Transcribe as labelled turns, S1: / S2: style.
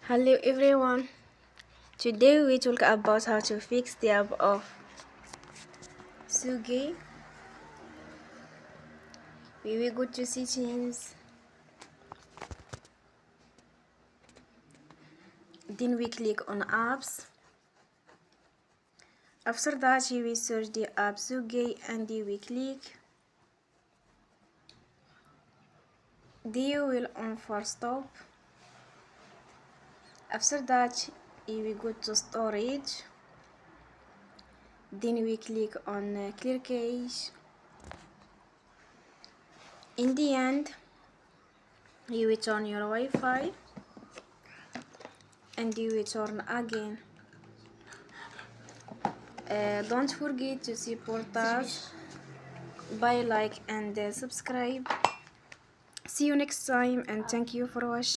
S1: Hello everyone, today we talk about how to fix the app of SoGé. We will go to settings, then we click on apps. After that we will search the app SoGé and we click. Then you will on for stop. After that we will go to storage, then we click on clear cache. In the end you will turn your Wi-Fi and you will turn again. Don't forget to support us by like and subscribe. See you next time and thank you for watching.